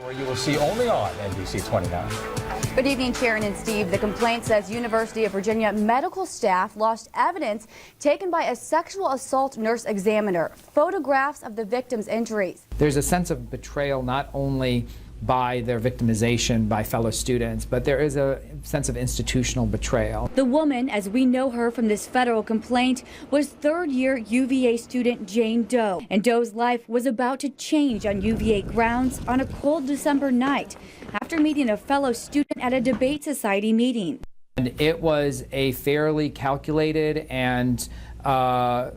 Or you will see only on NBC 29. Good evening, Sharon and Steve. The complaint says University of Virginia medical staff lost evidence taken by a sexual assault nurse examiner, photographs of the victim's injuries. There's a sense of betrayal not only by their victimization by fellow students, but there is a sense of institutional betrayal. The woman, as we know her from this federal complaint, was third-year UVA student Jane Doe. And Doe's life was about to change on UVA grounds on a cold December night after meeting a fellow student at a debate society meeting. And it was a fairly calculated and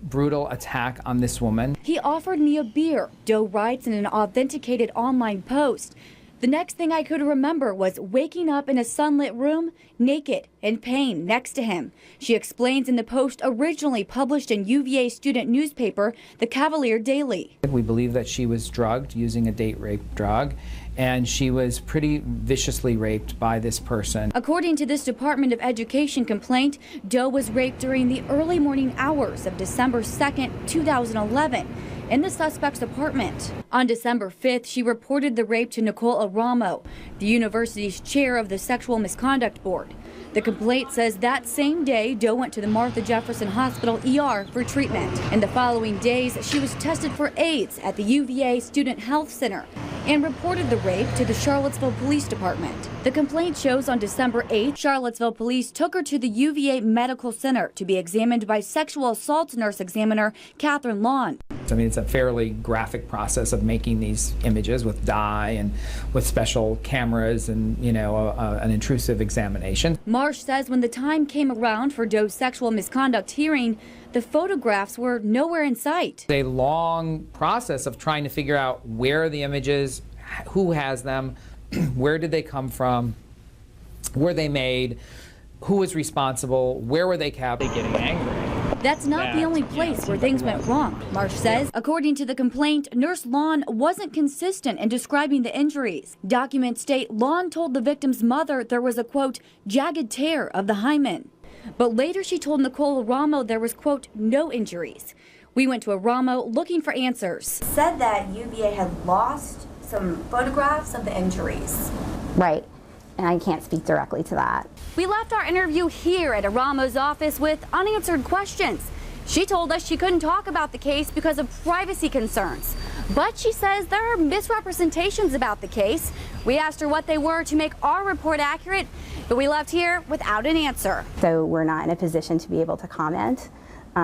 brutal attack on this woman. He offered me a beer, Doe writes in an authenticated online post. The next thing I could remember was waking up in a sunlit room, naked, in pain, next to him. She explains in the post originally published in UVA student newspaper, the Cavalier Daily. We believe that she was drugged using a date rape drug, and she was pretty viciously raped by this person. According to this Department of Education complaint, Doe was raped during the early morning hours of December 2nd, 2011. in the suspect's apartment. On December 5th, she reported the rape to Nicole Aramo, the university's chair of the Sexual Misconduct Board. The complaint says that same day, Doe went to the Martha Jefferson Hospital ER for treatment. In the following days, she was tested for AIDS at the UVA Student Health Center and reported the rape to the Charlottesville Police Department. The complaint shows on December 8th, Charlottesville police took her to the UVA Medical Center to be examined by sexual assault nurse examiner Catherine Lawn. I mean, it's a fairly graphic process of making these images with dye and with special cameras and, you know, an intrusive examination. Marsh says when the time came around for Doe's sexual misconduct hearing, the photographs were nowhere in sight. A long process of trying to figure out where are the images, who has them, where did they come from, were they made, who was responsible, where were they kept. Getting angry. That's not the only place where things went wrong, Marsh says. According to the complaint, Nurse Lawn wasn't consistent in describing the injuries. Documents state Lawn told the victim's mother there was a, quote, jagged tear of the hymen. But later she told Nicole Aramo there was, quote, no injuries. We went to Aramo looking for answers. Said that UVA had lost some photographs of the injuries. Right. And I can't speak directly to that. We left our interview here at Aramo's office with unanswered questions. She told us she couldn't talk about the case because of privacy concerns. But she says there are misrepresentations about the case. We asked her what they were to make our report accurate, but we left here without an answer. So we're not in a position to be able to comment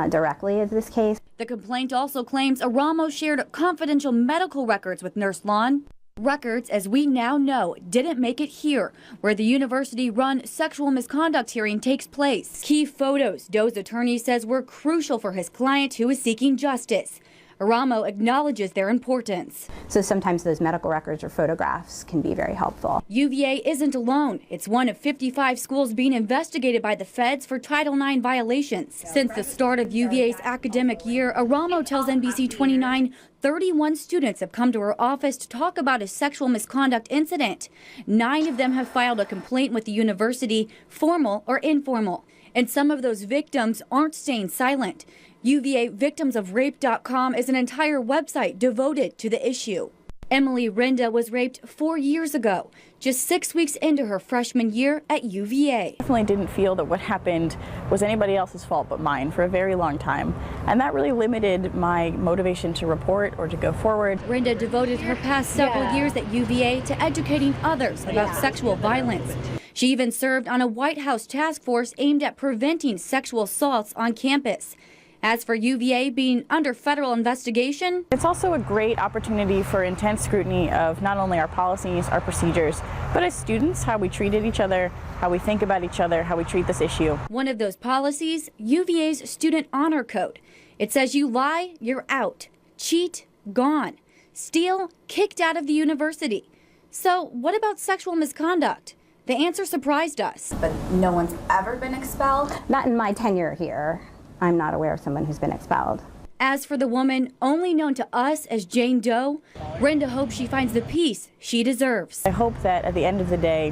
directly of this case. The complaint also claims Aramo shared confidential medical records with Nurse Lawn. Records, as we now know, didn't make it here, where the university-run sexual misconduct hearing takes place. Key photos, Doe's attorney says, were crucial for his client who is seeking justice. Aramo acknowledges their importance. So sometimes those medical records or photographs can be very helpful. UVA isn't alone. It's one of 55 schools being investigated by the feds for Title IX violations. Since the start of UVA's academic year, Aramo tells NBC 29 31 students have come to her office to talk about a sexual misconduct incident. 9 of them have filed a complaint with the university, formal or informal. And some of those victims aren't staying silent. UVAvictimsofrape.com is an entire website devoted to the issue. Emily Rinda was raped 4 years ago, just 6 weeks into her freshman year at UVA. I definitely didn't feel that what happened was anybody else's fault but mine for a very long time. And that really limited my motivation to report or to go forward. Rinda devoted her past several years at UVA to educating others about sexual violence. She even served on a White House task force aimed at preventing sexual assaults on campus. As for UVA being under federal investigation, it's also a great opportunity for intense scrutiny of not only our policies, our procedures, but as students, how we treated each other, how we think about each other, how we treat this issue. One of those policies, UVA's Student Honor Code. It says you lie, you're out. Cheat, gone. Steal, kicked out of the university. So what about sexual misconduct? The answer surprised us. But no one's ever been expelled? Not in my tenure here. I'm not aware of someone who's been expelled. As for the woman only known to us as Jane Doe, Brenda hopes she finds the peace she deserves. I hope that at the end of the day,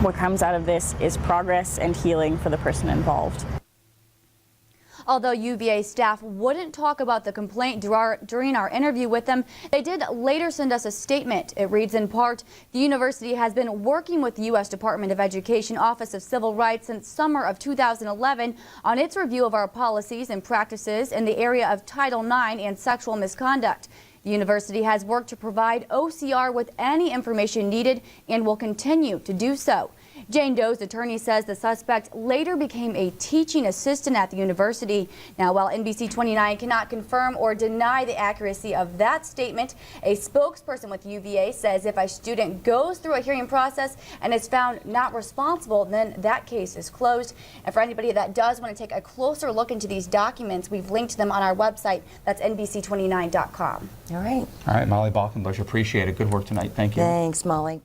what comes out of this is progress and healing for the person involved. Although UVA staff wouldn't talk about the complaint during our interview with them, they did later send us a statement. It reads in part, the university has been working with the U.S. Department of Education Office of Civil Rights since summer of 2011 on its review of our policies and practices in the area of Title IX and sexual misconduct. The university has worked to provide OCR with any information needed and will continue to do so. Jane Doe's attorney says the suspect later became a teaching assistant at the university. Now, while NBC 29 cannot confirm or deny the accuracy of that statement, a spokesperson with UVA says if a student goes through a hearing process and is found not responsible, then that case is closed. And for anybody that does want to take a closer look into these documents, we've linked them on our website. That's NBC29.com. All right. All right, Molly Balkenbush, appreciate it. Good work tonight. Thank you. Thanks, Molly.